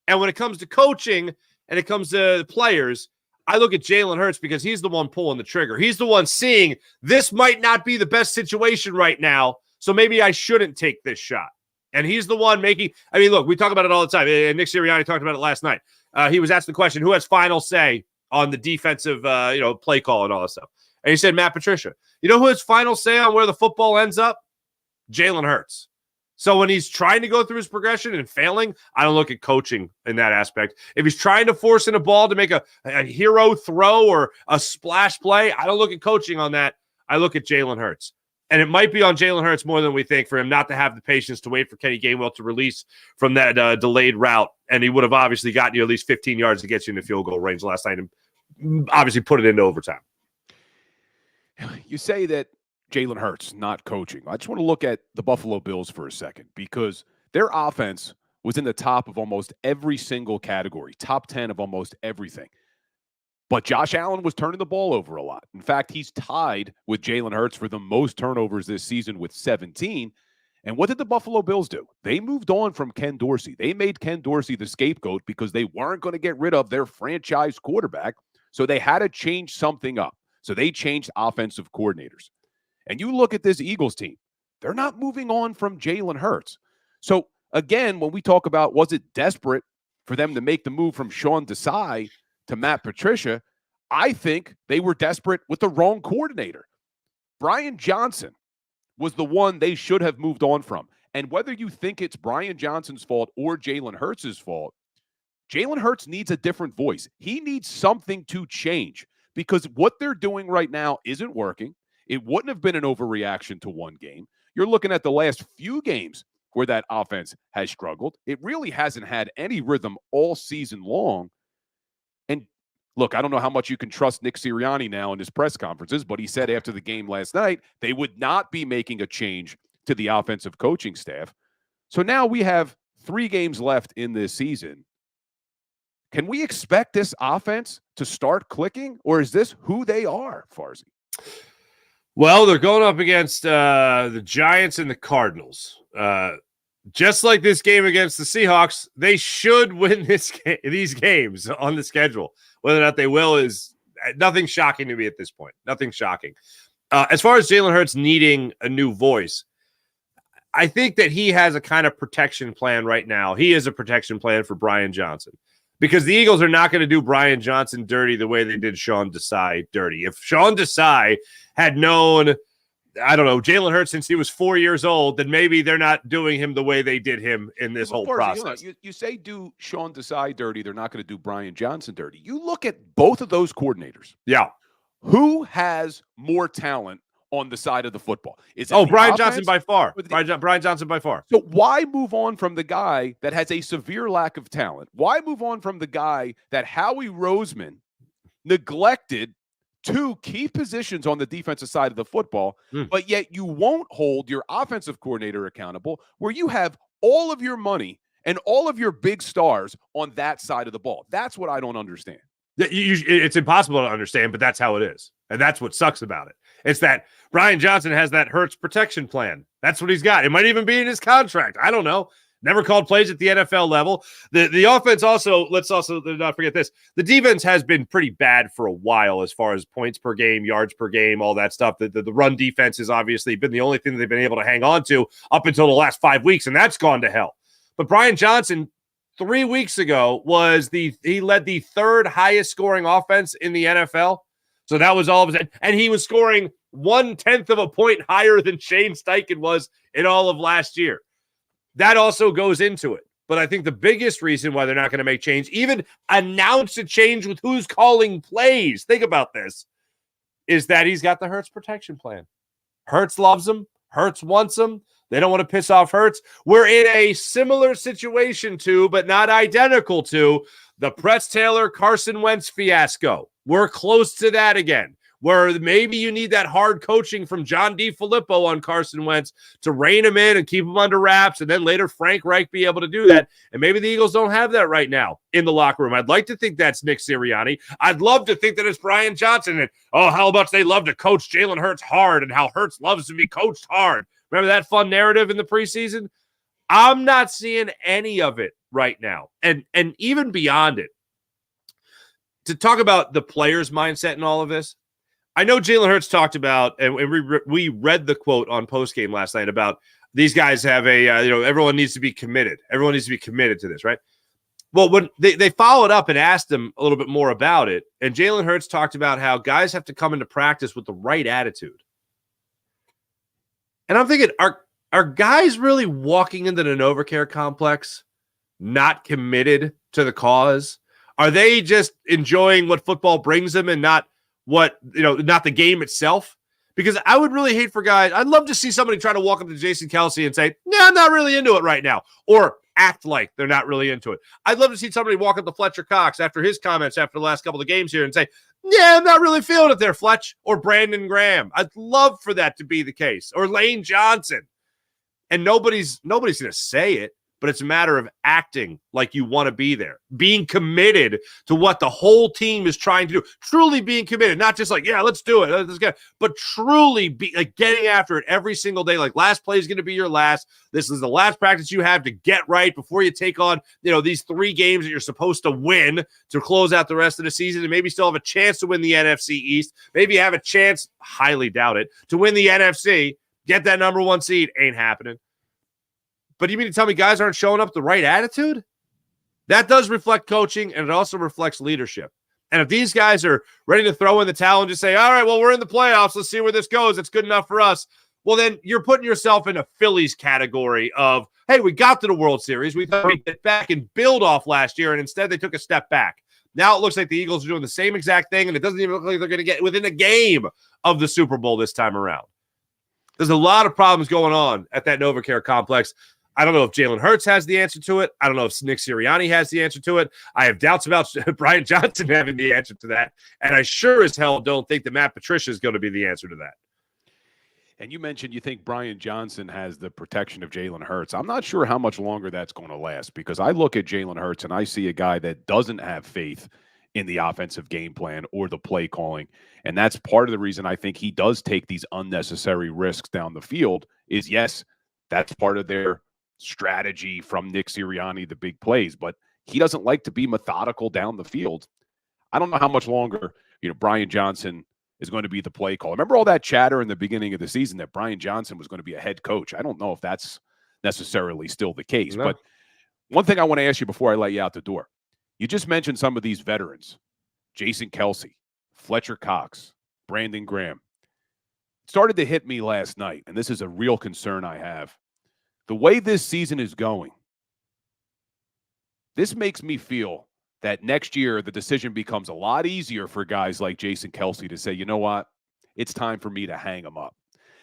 And when it comes to coaching and it comes to players, I look at Jalen Hurts because he's the one pulling the trigger. He's the one seeing this might not be the best situation right now, so maybe I shouldn't take this shot. And he's the one making – I mean, look, we talk about it all the time. And Nick Sirianni talked about it last night. He was asked the question, who has final say on the defensive, play call and all that stuff. And he said Matt Patricia. You know who his final say on where the football ends up? Jalen Hurts. So when he's trying to go through his progression and failing, I don't look at coaching in that aspect. If he's trying to force in a ball to make a hero throw or a splash play, I don't look at coaching on that. I look at Jalen Hurts. And it might be on Jalen Hurts more than we think for him not to have the patience to wait for Kenny Gainwell to release from that delayed route. And he would have obviously gotten you at least 15 yards to get you in the field goal range last night and obviously put it into overtime. You say that Jalen Hurts not coaching. I just want to look at the Buffalo Bills for a second because their offense was in the top of almost every single category, top 10 of almost everything. But Josh Allen was turning the ball over a lot. In fact, he's tied with Jalen Hurts for the most turnovers this season with 17. And what did the Buffalo Bills do? They moved on from Ken Dorsey. They made Ken Dorsey the scapegoat because they weren't going to get rid of their franchise quarterback. So they had to change something up. So they changed offensive coordinators. And you look at this Eagles team, they're not moving on from Jalen Hurts. So again, when we talk about was it desperate for them to make the move from Sean Desai to Matt Patricia, I think they were desperate with the wrong coordinator. Brian Johnson was the one they should have moved on from. And whether you think it's Brian Johnson's fault or Jalen Hurts' fault, Jalen Hurts needs a different voice. He needs something to change because what they're doing right now isn't working. It wouldn't have been an overreaction to one game. You're looking at the last few games where that offense has struggled. It really hasn't had any rhythm all season long. And look, I don't know how much you can trust Nick Sirianni now in his press conferences, but he said after the game last night, they would not be making a change to the offensive coaching staff. So now we have 3 games left in this season. Can we expect this offense to start clicking, or is this who they are, Farzy? Well, they're going up against the Giants and the Cardinals. Just like this game against the Seahawks, they should win these games on the schedule. Whether or not they will is nothing shocking to me at this point. Nothing shocking. As far as Jalen Hurts needing a new voice, I think that he has a kind of protection plan right now. He is a protection plan for Brian Johnson because the Eagles are not going to do Brian Johnson dirty the way they did Sean Desai dirty. If Sean Desai had known, I don't know, Jalen Hurts since he was 4 years old, then maybe they're not doing him the way they did him in this whole process. You say do Sean Desai dirty, they're not going to do Brian Johnson dirty. You look at both of those coordinators. Yeah. Who has more talent on the side of the football? Is it Brian offense? Johnson by far. Brian Johnson by far. So why move on from the guy that has a severe lack of talent? Why move on from the guy that Howie Roseman neglected 2 key positions on the defensive side of the football, but yet you won't hold your offensive coordinator accountable where you have all of your money and all of your big stars on that side of the ball? That's what I don't understand. It's impossible to understand, but that's how it is. And that's what sucks about it. It's that Brian Johnson has that Hurts protection plan. That's what he's got. It might even be in his contract. I don't know. Never called plays at the NFL level. The offense also, let's also not forget this. The defense has been pretty bad for a while as far as points per game, yards per game, all that stuff. The run defense has obviously been the only thing that they've been able to hang on to up until the last 5 weeks, and that's gone to hell. But Brian Johnson 3 weeks ago he led the 3rd highest scoring offense in the NFL. So that was all of his, and he was scoring 1/10 of a point higher than Shane Steichen was in all of last year. That also goes into it. But I think the biggest reason why they're not going to make change, even announce a change with who's calling plays, think about this, is that he's got the Hurts protection plan. Hurts loves him. Hurts wants him. They don't want to piss off Hurts. We're in a similar situation to, but not identical to, the Pretz Taylor, Carson Wentz fiasco. We're close to that again, where maybe you need that hard coaching from John DeFilippo on Carson Wentz to rein him in and keep him under wraps, and then later Frank Reich be able to do that. And maybe the Eagles don't have that right now in the locker room. I'd like to think that's Nick Sirianni. I'd love to think that it's Brian Johnson. And, how much they love to coach Jalen Hurts hard and how Hurts loves to be coached hard. Remember that fun narrative in the preseason? I'm not seeing any of it right now. And even beyond it, to talk about the player's mindset in all of this, I know Jalen Hurts talked about, and we read the quote on postgame last night about these guys have everyone needs to be committed. Everyone needs to be committed to this, right? Well, when they followed up and asked him a little bit more about it, and Jalen Hurts talked about how guys have to come into practice with the right attitude. And I'm thinking, are guys really walking into the NovaCare complex not committed to the cause? Are they just enjoying what football brings them and not not the game itself? Because I would really hate for guys. I'd love to see somebody try to walk up to Jason Kelce and say, "No, I'm not really into it right now," or act like they're not really into it. I'd love to see somebody walk up to Fletcher Cox after his comments after the last couple of games here and say, "Yeah, I'm not really feeling it there, Fletch," or Brandon Graham. I'd love for that to be the case, or Lane Johnson. And nobody's going to say it, but it's a matter of acting like you want to be there, being committed to what the whole team is trying to do, truly being committed, not just like, yeah, let's do it, let's go, but truly be like getting after it every single day. Like last play is going to be your last. This is the last practice you have to get right before you take on, these 3 games that you're supposed to win to close out the rest of the season and maybe still have a chance to win the NFC East. Maybe have a chance, highly doubt it, to win the NFC, get that number 1 seed. Ain't happening. But you mean to tell me guys aren't showing up the right attitude? That does reflect coaching, and it also reflects leadership. And if these guys are ready to throw in the towel and just say, all right, well, we're in the playoffs, let's see where this goes, it's good enough for us, well, then you're putting yourself in a Phillies category of, hey, we got to the World Series, we thought we'd get back and build off last year, and instead they took a step back. Now it looks like the Eagles are doing the same exact thing, and it doesn't even look like they're going to get within a game of the Super Bowl this time around. There's a lot of problems going on at that NovaCare complex. I don't know if Jalen Hurts has the answer to it. I don't know if Nick Sirianni has the answer to it. I have doubts about Brian Johnson having the answer to that. And I sure as hell don't think that Matt Patricia is going to be the answer to that. And you mentioned you think Brian Johnson has the protection of Jalen Hurts. I'm not sure how much longer that's going to last, because I look at Jalen Hurts and I see a guy that doesn't have faith in the offensive game plan or the play calling. And that's part of the reason I think he does take these unnecessary risks down the field is, yes, that's part of their strategy from Nick Sirianni, the big plays, but he doesn't like to be methodical down the field. I don't know how much longer, Brian Johnson is going to be the play caller. Remember all that chatter in the beginning of the season that Brian Johnson was going to be a head coach? I don't know if that's necessarily still the case. No. But one thing I want to ask you before I let you out the door, you just mentioned some of these veterans, Jason Kelce, Fletcher Cox, Brandon Graham. It started to hit me last night, and this is a real concern I have. The way this season is going, this makes me feel that next year the decision becomes a lot easier for guys like Jason Kelce to say, you know what, it's time for me to hang him up.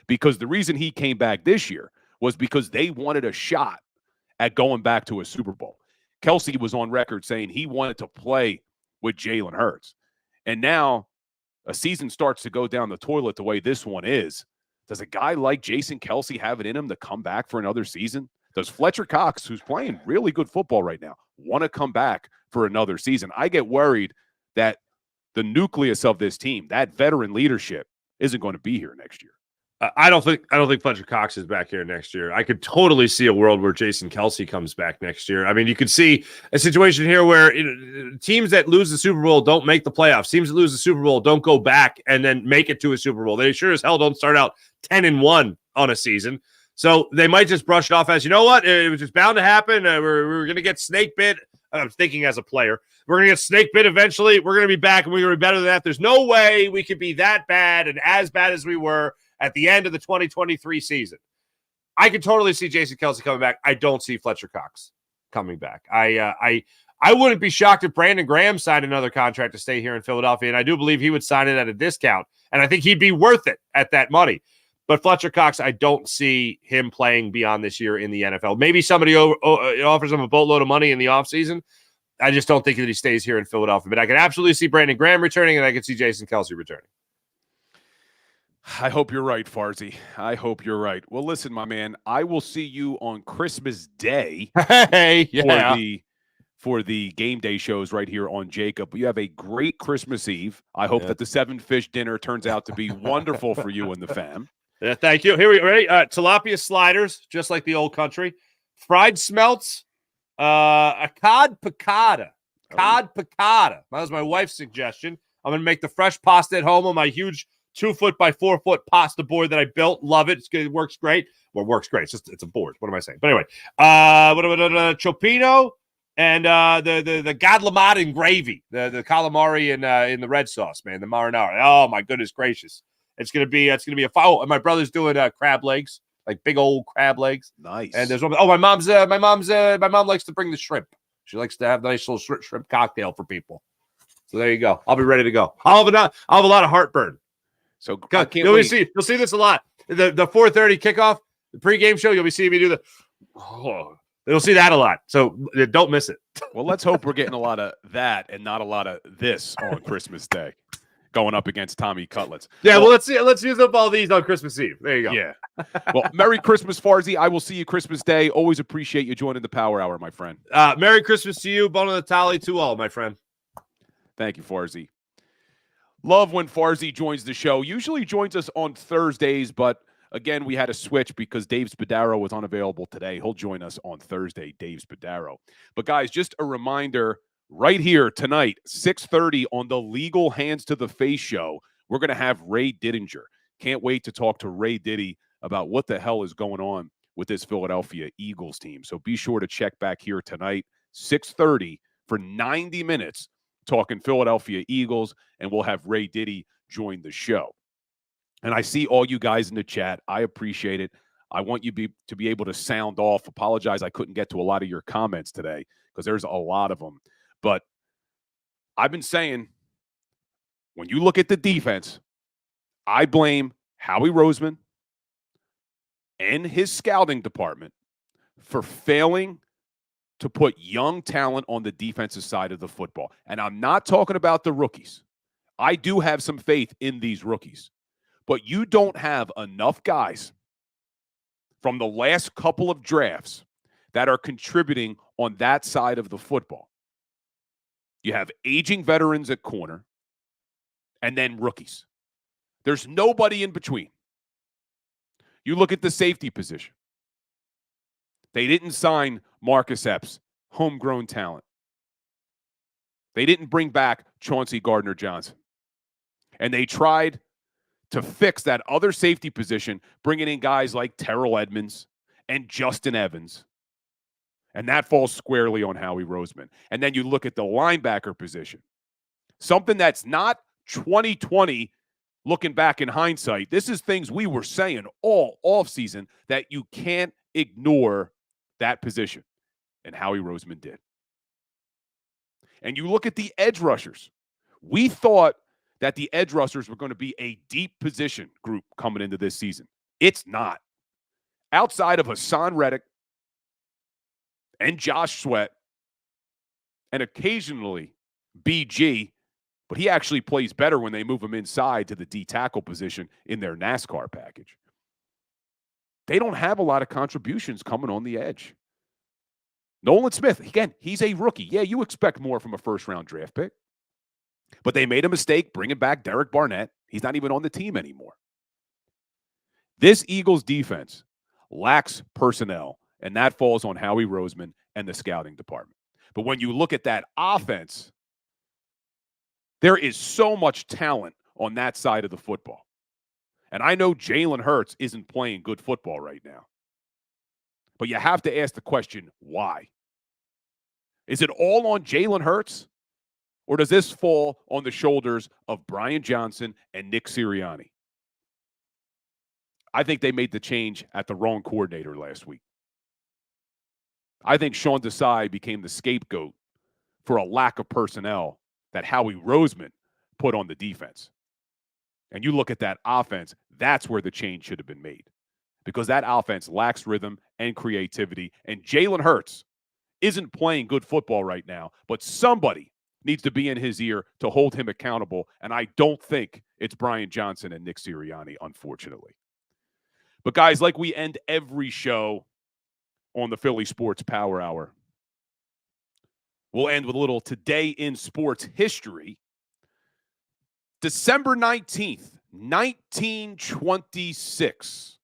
Because the reason he came back this year was because they wanted a shot at going back to a Super Bowl. Kelce was on record saying he wanted to play with Jalen Hurts. And now a season starts to go down the toilet the way this one is. Does a guy like Jason Kelce have it in him to come back for another season? Does Fletcher Cox, who's playing really good football right now, want to come back for another season? I get worried that the nucleus of this team, that veteran leadership, isn't going to be here next year. I don't think Fletcher Cox is back here next year. I could totally see a world where Jason Kelce comes back next year. I mean, you could see a situation here where teams that lose the Super Bowl don't make the playoffs. Teams that lose the Super Bowl don't go back and then make it to a Super Bowl. They sure as hell don't start out 10-1 on a season. So they might just brush it off as, you know what, it was just bound to happen. We're going to get snake bit. I'm thinking as a player, we're going to get snake bit eventually. We're going to be back, and we're going to be better than that. There's no way we could be that bad and as bad as we were at the end of the 2023 season. I could totally see Jason Kelce coming back. I don't see Fletcher Cox coming back. I wouldn't be shocked if Brandon Graham signed another contract to stay here in Philadelphia, and I do believe he would sign it at a discount, and I think he'd be worth it at that money. But Fletcher Cox, I don't see him playing beyond this year in the NFL. Maybe somebody offers him a boatload of money in the offseason. I just don't think that he stays here in Philadelphia. But I can absolutely see Brandon Graham returning, and I can see Jason Kelce returning. I hope you're right, Farzy. I hope you're right. Well, listen, my man, I will see you on Christmas Day for the game day shows right here on JAKIB. You have a great Christmas Eve. I hope that the 7-fish dinner turns out to be wonderful for you and the fam. Yeah, thank you. Here we ready. Tilapia sliders, just like the old country. Fried smelts. A cod piccata. Cod piccata. That was my wife's suggestion. I'm going to make the fresh pasta at home on my huge 2-foot by 4-foot pasta board that I built. Love it. It's good. It works great. Well, it works great. It's a board. What am I saying? But anyway, chopino, And the Godlamata and gravy, the calamari in the red sauce, man, the marinara. Oh my goodness gracious! It's gonna be a foul. And my brother's doing crab legs, like big old crab legs. Nice. And there's one. Oh, my mom likes to bring the shrimp. She likes to have a nice little shrimp cocktail for people. So there you go. I'll be ready to go. I'll have a lot of heartburn. So you'll see this a lot. The 4:30 kickoff, the pregame show. You'll be seeing me do the. Oh, you'll see that a lot. So don't miss it. Well, let's hope we're getting a lot of that and not a lot of this on Christmas Day, going up against Tommy Cutlets. Yeah, well, let's use up all these on Christmas Eve. There you go. Yeah. Well, Merry Christmas, Farzy. I will see you Christmas Day. Always appreciate you joining the Power Hour, my friend. Merry Christmas to you. Buona Natale to all, my friend. Thank you, Farzy. Love when Farzy joins the show. Usually joins us on Thursdays, but again, we had a switch because Dave Spadaro was unavailable today. He'll join us on Thursday, Dave Spadaro. But guys, just a reminder, right here tonight, 6:30 on the Legal Hands to the Face show, we're going to have Ray Diddinger. Can't wait to talk to Ray Diddy about what the hell is going on with this Philadelphia Eagles team. So be sure to check back here tonight, 6:30 for 90 minutes, talking Philadelphia Eagles, and we'll have Ray Diddy join the show. And I see all you guys in the chat. I appreciate it. I want you to be able to sound off. Apologize, I couldn't get to a lot of your comments today because there's a lot of them. But I've been saying, when you look at the defense, I blame Howie Roseman and his scouting department for failing to put young talent on the defensive side of the football. And I'm not talking about the rookies. I do have some faith in these rookies. But you don't have enough guys from the last couple of drafts that are contributing on that side of the football. You have aging veterans at corner and then rookies. There's nobody in between. You look at the safety position. They didn't sign Marcus Epps, homegrown talent. They didn't bring back Chauncey Gardner-Johnson. And they tried to fix that other safety position, bringing in guys like Terrell Edmonds and Justin Evans. And that falls squarely on Howie Roseman. And then you look at the linebacker position. Something that's not 2020 looking back in hindsight. This is things we were saying all offseason that you can't ignore that position. And Howie Roseman did. And you look at the edge rushers. We thought that the edge rushers were going to be a deep position group coming into this season. It's not. Outside of Hassan Reddick and Josh Sweat and occasionally BG, but he actually plays better when they move him inside to the D tackle position in their NASCAR package. They don't have a lot of contributions coming on the edge. Nolan Smith, again, he's a rookie. Yeah, you expect more from a first-round draft pick. But they made a mistake bringing back Derek Barnett. He's not even on the team anymore. This Eagles defense lacks personnel, and that falls on Howie Roseman and the scouting department. But when you look at that offense, there is so much talent on that side of the football. And I know Jalen Hurts isn't playing good football right now. But you have to ask the question, why? Is it all on Jalen Hurts? Or does this fall on the shoulders of Brian Johnson and Nick Sirianni? I think they made the change at the wrong coordinator last week. I think Sean Desai became the scapegoat for a lack of personnel that Howie Roseman put on the defense. And you look at that offense, that's where the change should have been made. Because that offense lacks rhythm and creativity. And Jalen Hurts isn't playing good football right now, but somebody needs to be in his ear to hold him accountable. And I don't think it's Brian Johnson and Nick Sirianni, unfortunately. But guys, like we end every show on the Philly Sports Power Hour, we'll end with a little Today in Sports History. December 19th, 1926.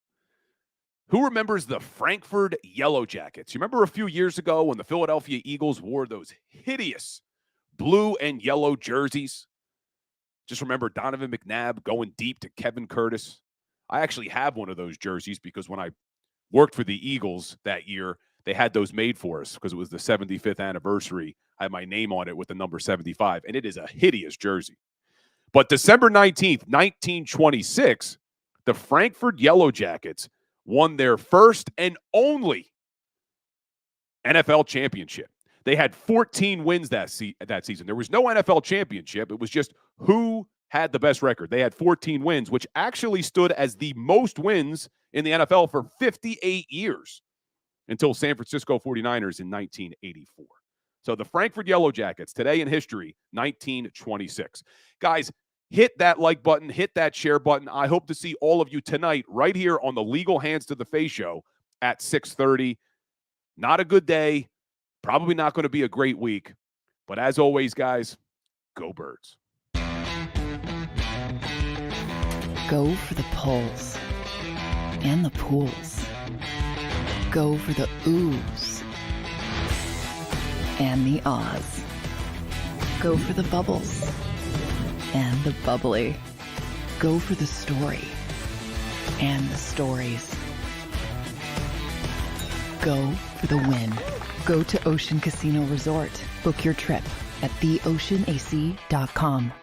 Who remembers the Frankfurt Yellow Jackets? You remember a few years ago when the Philadelphia Eagles wore those hideous blue and yellow jerseys? Just remember Donovan McNabb going deep to Kevin Curtis. I actually have one of those jerseys because when I worked for the Eagles that year, They had those made for us because it was the 75th anniversary. I had my name on it with the number 75, and it is a hideous jersey. But December 19th, 1926, the Frankfurt Yellow Jackets won their first and only NFL championship. They had 14 wins that season. There was no NFL championship. It was just who had the best record. They had 14 wins, which actually stood as the most wins in the NFL for 58 years until San Francisco 49ers in 1984. So the Frankfurt Yellow Jackets, today in history, 1926. Guys, hit that like button, hit that share button. I hope to see all of you tonight right here on the Legal Hands to the Face show at 6:30. Not a good day. Probably not going to be a great week. But as always, guys, go Birds. Go for the polls and the pools. Go for the oohs and the ahs. Go for the bubbles and the bubbly. Go for the story and the stories. Go for the win. Go to Ocean Casino Resort. Book your trip at theoceanac.com.